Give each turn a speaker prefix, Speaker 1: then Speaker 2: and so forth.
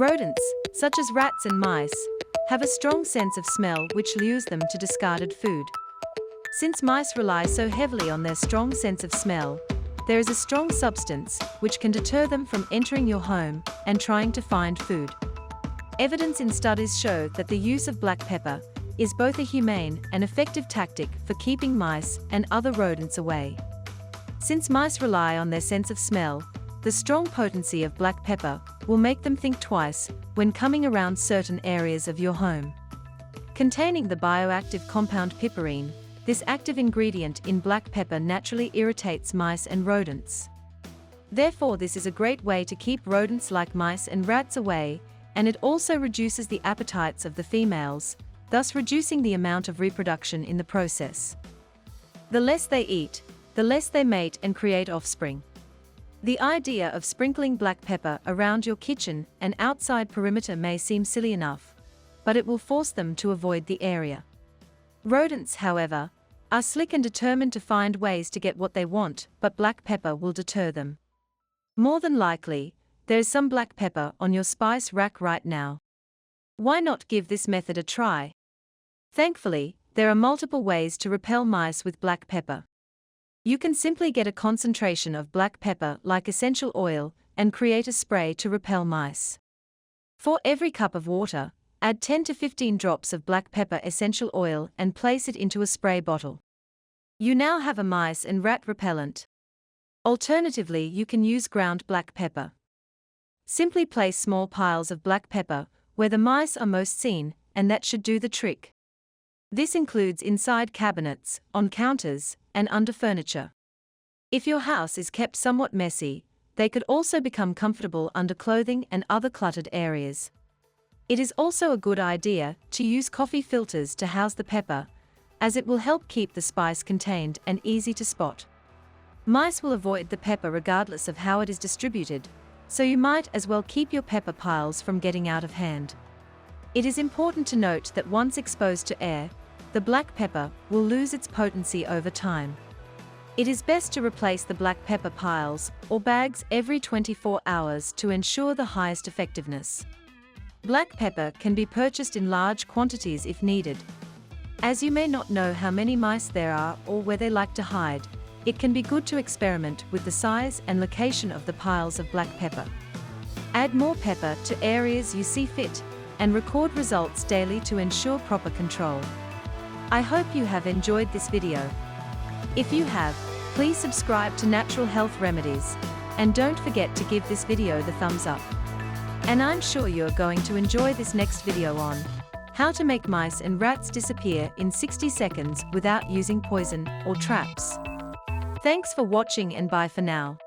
Speaker 1: Rodents, such as rats and mice, have a strong sense of smell which lures them to discarded food. Since mice rely so heavily on their strong sense of smell, there is a strong substance which can deter them from entering your home and trying to find food. Evidence in studies show that the use of black pepper is both a humane and effective tactic for keeping mice and other rodents away. Since mice rely on their sense of smell, the strong potency of black pepper will make them think twice when coming around certain areas of your home. Containing the bioactive compound piperine, this active ingredient in black pepper naturally irritates mice and rodents. Therefore, this is a great way to keep rodents like mice and rats away, and it also reduces the appetites of the females, thus reducing the amount of reproduction in the process. The less they eat, the less they mate and create offspring. The idea of sprinkling black pepper around your kitchen and outside perimeter may seem silly enough, but it will force them to avoid the area. Rodents, however, are slick and determined to find ways to get what they want, but black pepper will deter them. More than likely, there is some black pepper on your spice rack right now. Why not give this method a try? Thankfully, there are multiple ways to repel mice with black pepper. You can simply get a concentration of black pepper like essential oil and create a spray to repel mice. For every cup of water, add 10 to 15 drops of black pepper essential oil and place it into a spray bottle. You now have a mice and rat repellent. Alternatively, you can use ground black pepper. Simply place small piles of black pepper where the mice are most seen, and that should do the trick. This includes inside cabinets, on counters, and under furniture. If your house is kept somewhat messy, they could also become comfortable under clothing and other cluttered areas. It is also a good idea to use coffee filters to house the pepper, as it will help keep the spice contained and easy to spot. Mice will avoid the pepper regardless of how it is distributed, so you might as well keep your pepper piles from getting out of hand. It is important to note that once exposed to air, the black pepper will lose its potency over time. It is best to replace the black pepper piles or bags every 24 hours to ensure the highest effectiveness. Black pepper can be purchased in large quantities if needed. As you may not know how many mice there are or where they like to hide, it can be good to experiment with the size and location of the piles of black pepper. Add more pepper to areas you see fit, and record results daily to ensure proper control. I hope you have enjoyed this video. If you have, please subscribe to Natural Health Remedies, and don't forget to give this video the thumbs up. And I'm sure you're going to enjoy this next video on how to make mice and rats disappear in 60 seconds without using poison or traps. Thanks for watching and bye for now.